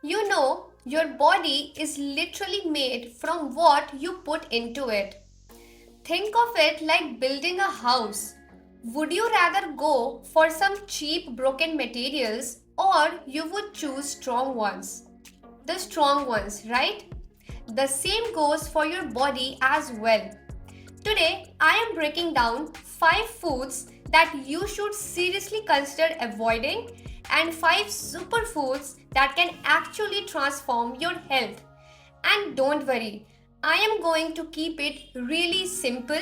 You know, your body is literally made from what you put into it. Think of it like building a house. Would you rather go for some cheap broken materials or you would choose strong ones? The strong ones, right? The same goes for your body as well. Today, I am breaking down 5 foods that you should seriously consider avoiding and 5 superfoods that can actually transform your health. And don't worry, I am going to keep it really simple,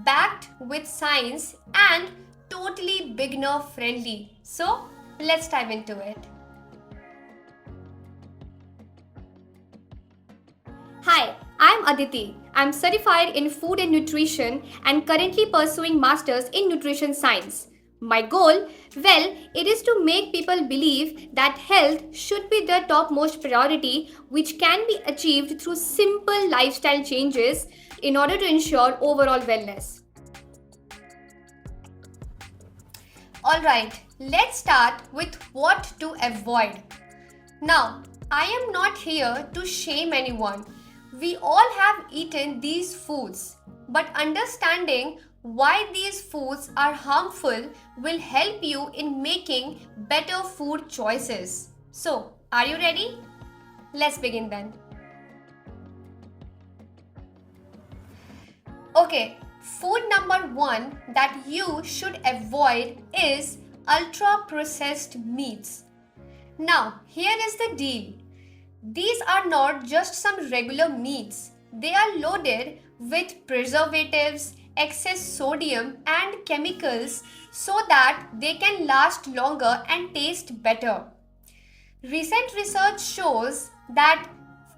backed with science, and totally beginner friendly. So, let's dive into it. Hi, I'm Aditi. I'm certified in food and nutrition and currently pursuing masters in nutrition science. My goal, well, it is to make people believe that health should be their topmost priority, which can be achieved through simple lifestyle changes in order to ensure overall wellness. Alright, let's start with what to avoid. Now, I am not here to shame anyone. We all have eaten these foods, but understanding why these foods are harmful will help you in making better food choices. So, are you ready? Let's begin then. Okay, food number one that you should avoid is ultra processed meats. Now, here is the deal. These are not just some regular meats. They are loaded with preservatives, excess sodium and chemicals so that they can last longer and taste better. Recent research shows that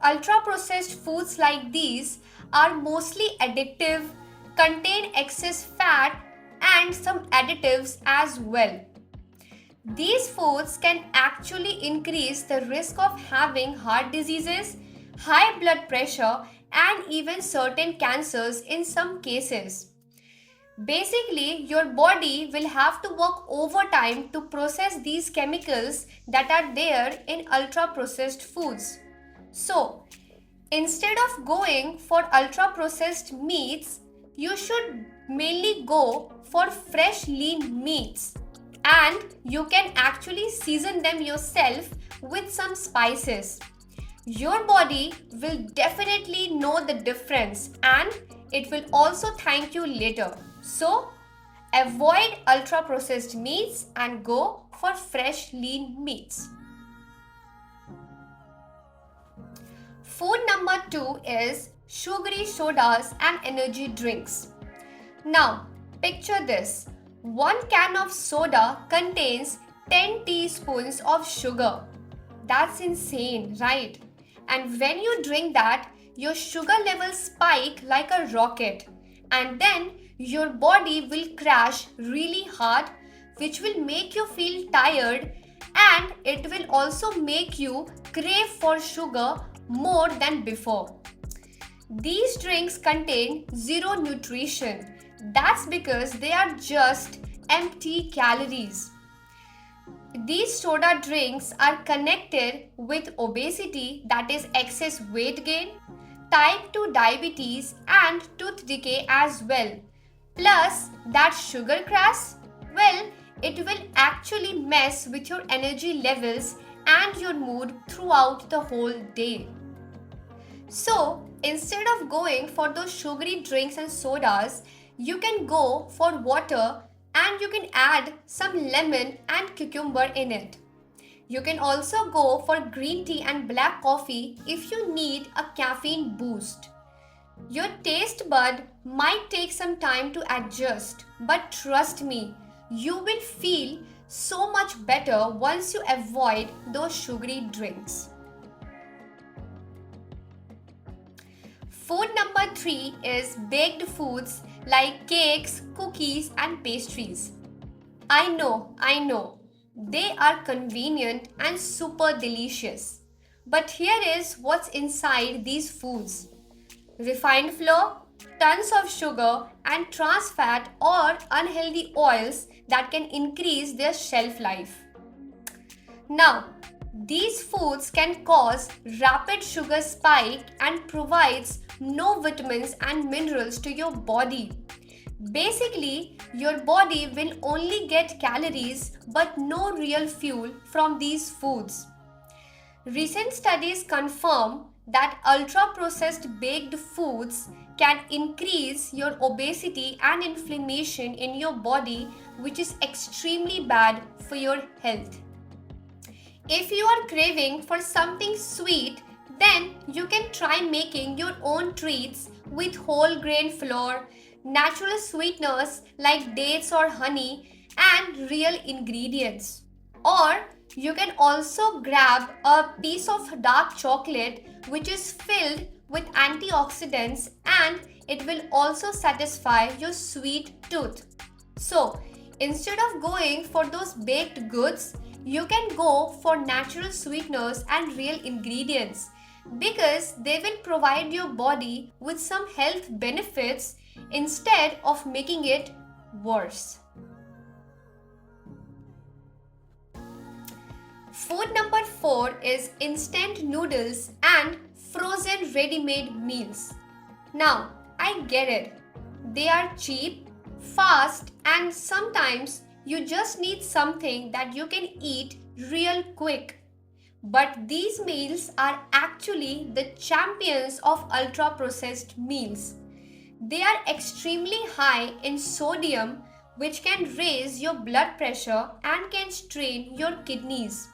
ultra processed foods like these are mostly addictive, contain excess fat and some additives as well. These foods can actually increase the risk of having heart diseases, high blood pressure, and even certain cancers in some cases. Basically, your body will have to work overtime to process these chemicals that are there in ultra processed foods. So, instead of going for ultra processed meats, you should mainly go for fresh lean meats and you can actually season them yourself with some spices. Your body will definitely know the difference and it will also thank you later. So, avoid ultra processed meats and go for fresh lean meats. Food number 2 is sugary sodas and energy drinks. Now, picture this. One can of soda contains 10 teaspoons of sugar. That's insane, right? And when you drink that, your sugar levels spike like a rocket. And then your body will crash really hard, which will make you feel tired and it will also make you crave for sugar more than before. These drinks contain zero nutrition. That's because they are just empty calories. These soda drinks are connected with obesity, that is excess weight gain, type 2 diabetes and tooth decay as well. Plus that sugar crash, well, it will actually mess with your energy levels and your mood throughout the whole day. So, instead of going for those sugary drinks and sodas, you can go for water and you can add some lemon and cucumber in it. You can also go for green tea and black coffee if you need a caffeine boost. Your taste bud might take some time to adjust, but trust me, you will feel so much better once you avoid those sugary drinks. Food number 3 is baked foods like cakes, cookies, and pastries. I know, they are convenient and super delicious. But here is what's inside these foods: refined flour, tons of sugar, and trans fat or unhealthy oils that can increase their shelf life. Now, These foods can cause rapid sugar spike and provides no vitamins and minerals to your body. Basically, your body will only get calories but no real fuel from these foods. Recent studies confirm that ultra processed baked foods can increase your obesity and inflammation in your body, which is extremely bad for your health. If you are craving for something sweet, then you can try making your own treats with whole grain flour, natural sweeteners like dates or honey, and real ingredients. Or you can also grab a piece of dark chocolate which is filled with antioxidants and it will also satisfy your sweet tooth. So, instead of going for those baked goods, you can go for natural sweeteners and real ingredients because they will provide your body with some health benefits instead of making it worse. Food number 4 is instant noodles and frozen ready-made meals. Now, I get it. They are cheap, fast, and sometimes you just need something that you can eat real quick. But these meals are actually the champions of ultra processed meals. They are extremely high in sodium, which can raise your blood pressure and can strain your kidneys.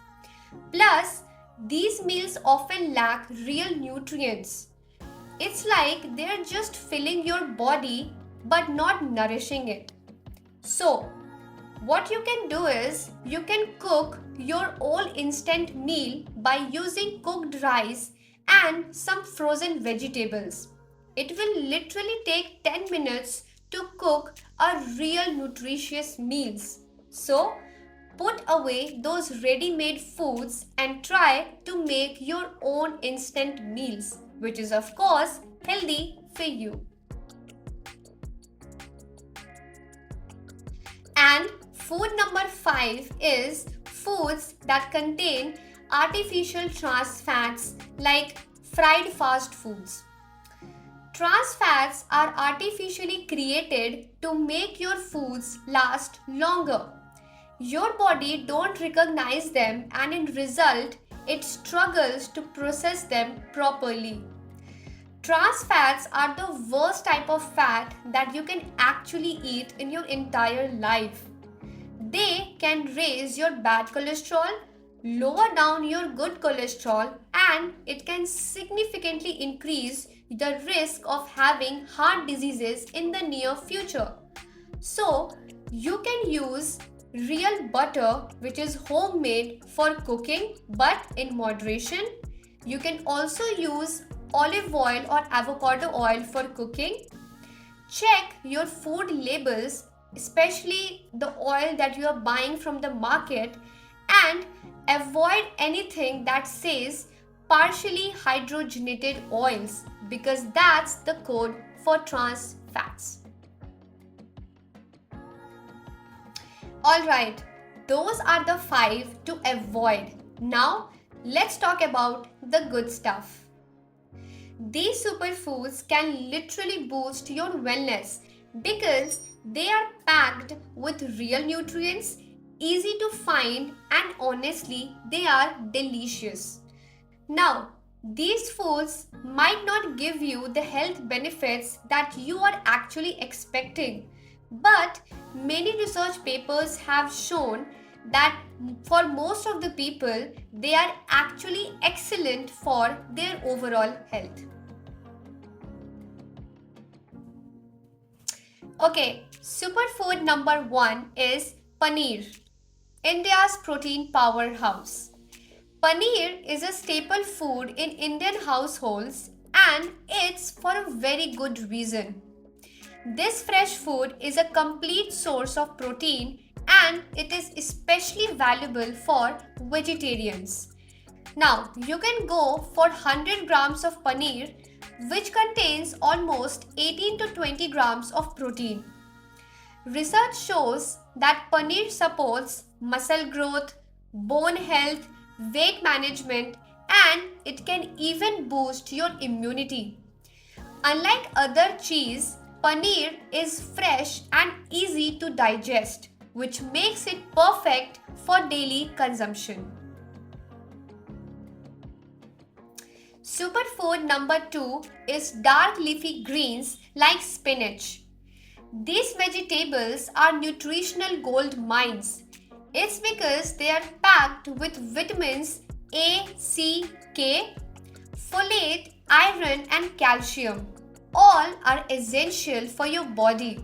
Plus, these meals often lack real nutrients. It's like they're just filling your body but not nourishing it. So, what you can do is you can cook your own instant meal by using cooked rice and some frozen vegetables. It will literally take 10 minutes to cook a real nutritious meals. So, put away those ready-made foods and try to make your own instant meals, which is of course healthy for you. And food number 5 is foods that contain artificial trans fats like fried fast foods. Trans fats are artificially created to make your foods last longer. Your body don't recognize them and in result it struggles to process them properly. Trans fats are the worst type of fat that you can actually eat in your entire life. They can raise your bad cholesterol, lower down your good cholesterol, and it can significantly increase the risk of having heart diseases in the near future. So, you can use real butter, which is homemade, for cooking but in moderation. You can also use olive oil or avocado oil for cooking. Check your food labels, especially the oil that you are buying from the market, and avoid anything that says partially hydrogenated oils because that's the code for trans fats. Alright, those are the 5 to avoid. Now, let's talk about the good stuff. These superfoods can literally boost your wellness because they are packed with real nutrients, easy to find, and honestly, they are delicious. Now, these foods might not give you the health benefits that you are actually expecting, but many research papers have shown that for most of the people, they are actually excellent for their overall health. Okay, superfood number 1 is paneer, India's protein powerhouse. Paneer is a staple food in Indian households and it's for a very good reason. This fresh food is a complete source of protein and it is especially valuable for vegetarians. Now, you can go for 100 grams of paneer, which contains almost 18 to 20 grams of protein. Research shows that paneer supports muscle growth, bone health, weight management, and it can even boost your immunity. Unlike other cheese, paneer is fresh and easy to digest, which makes it perfect for daily consumption. Superfood number 2 is dark leafy greens like spinach. These vegetables are nutritional gold mines. It's because they are packed with vitamins A, C, K, folate, iron, and calcium. All are essential for your body.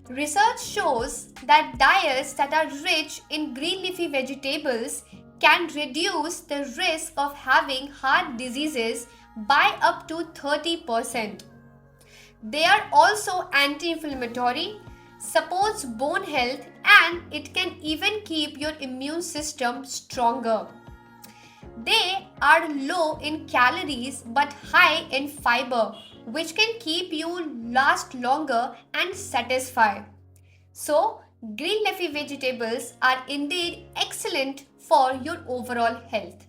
Research shows that diets that are rich in green leafy vegetables can reduce the risk of having heart diseases by up to 30%. They are also anti-inflammatory, supports bone health, and it can even keep your immune system stronger. They are low in calories but high in fiber, which can keep you last longer and satisfied. So, green leafy vegetables are indeed excellent for your overall health.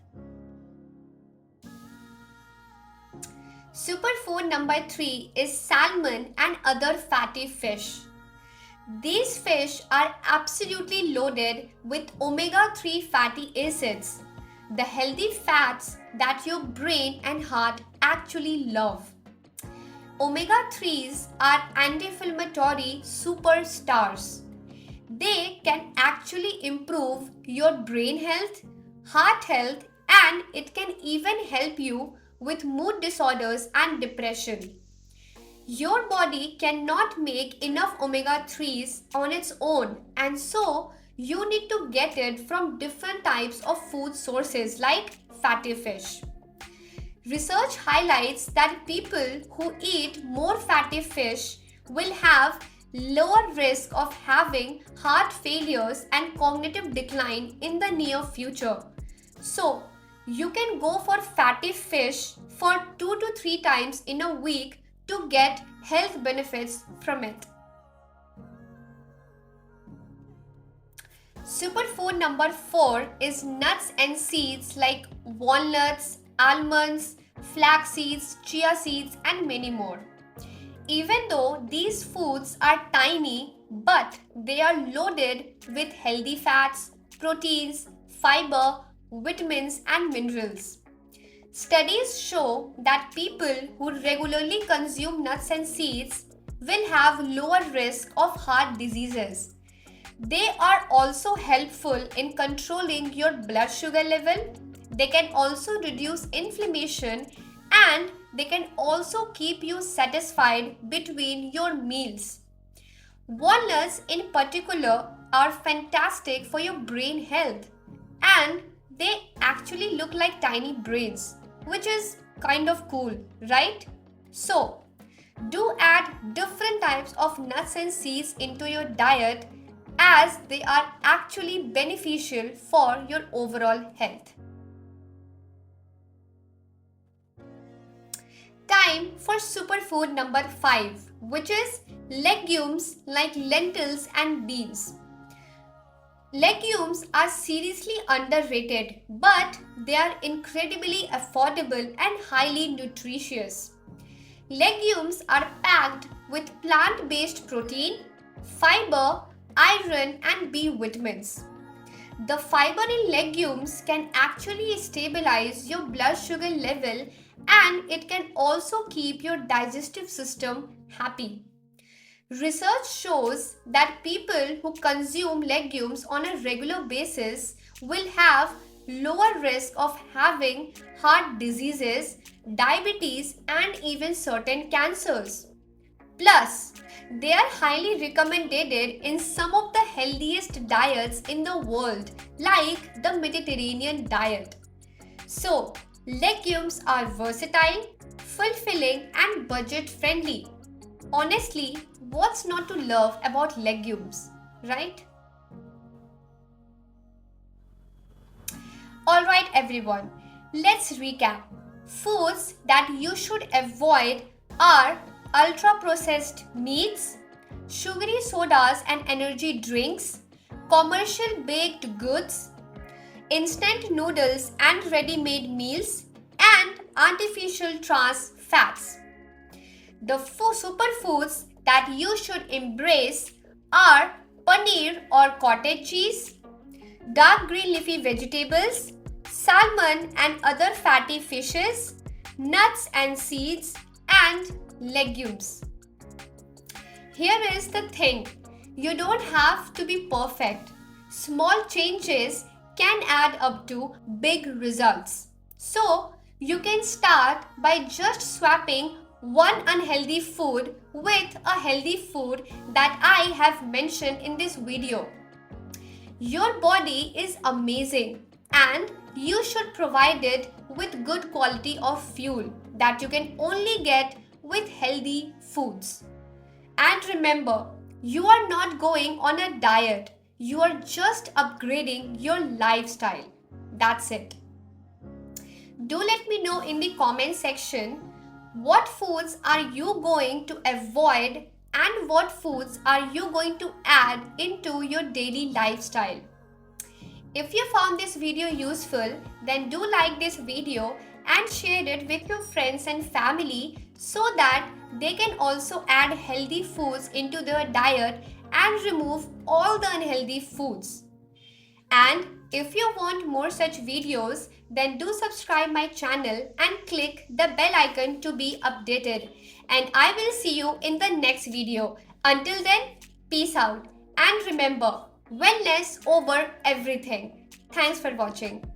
Superfood number 3 is salmon and other fatty fish. These fish are absolutely loaded with omega-3 fatty acids, the healthy fats that your brain and heart actually love. Omega-3s are anti-inflammatory superstars. They can actually improve your brain health, heart health, and it can even help you with mood disorders and depression. Your body cannot make enough omega-3s on its own, and so you need to get it from different types of food sources like fatty fish. Research highlights that people who eat more fatty fish will have lower risk of having heart failures and cognitive decline in the near future. So, you can go for fatty fish for 2 to 3 times in a week to get health benefits from it. Superfood number 4 is nuts and seeds like walnuts, almonds, flax seeds, chia seeds, and many more. Even though these foods are tiny, but they are loaded with healthy fats, proteins, fiber, vitamins, and minerals. Studies show that people who regularly consume nuts and seeds will have lower risk of heart diseases. They are also helpful in controlling your blood sugar level. They can also reduce inflammation, and they can also keep you satisfied between your meals. Walnuts in particular are fantastic for your brain health, and they actually look like tiny brains, which is kind of cool, right? So, do add different types of nuts and seeds into your diet as they are actually beneficial for your overall health. Time for superfood number 5, which is legumes like lentils and beans. Legumes are seriously underrated, but they are incredibly affordable and highly nutritious. Legumes are packed with plant-based protein, fiber, iron, and B vitamins. The fiber in legumes can actually stabilize your blood sugar level, and it can also keep your digestive system happy. Research shows that people who consume legumes on a regular basis will have lower risk of having heart diseases, diabetes, and even certain cancers. Plus, they are highly recommended in some of the healthiest diets in the world, like the Mediterranean diet. So, legumes are versatile, fulfilling, and budget friendly. Honestly, what's not to love about legumes, right? Alright everyone, let's recap. Foods that you should avoid are ultra-processed meats, sugary sodas and energy drinks, commercial baked goods, instant noodles and ready-made meals, and artificial trans fats. The superfoods that you should embrace are paneer or cottage cheese, dark green leafy vegetables, salmon and other fatty fishes, nuts and seeds, and legumes. Here is the thing, you don't have to be perfect. Small changes can add up to big results. So, you can start by just swapping one unhealthy food with a healthy food that I have mentioned in this video. Your body is amazing and you should provide it with good quality of fuel that you can only get with healthy foods. And remember, you are not going on a diet. You are just upgrading your lifestyle. That's it. Do let me know in the comment section what foods are you going to avoid and what foods are you going to add into your daily lifestyle. If you found this video useful, then do like this video and share it with your friends and family so that they can also add healthy foods into their diet and remove all the unhealthy foods. And if you want more such videos, then do subscribe my channel and click the bell icon to be updated. And I will see you in the next video. Until then, peace out. And remember, wellness over everything. Thanks for watching.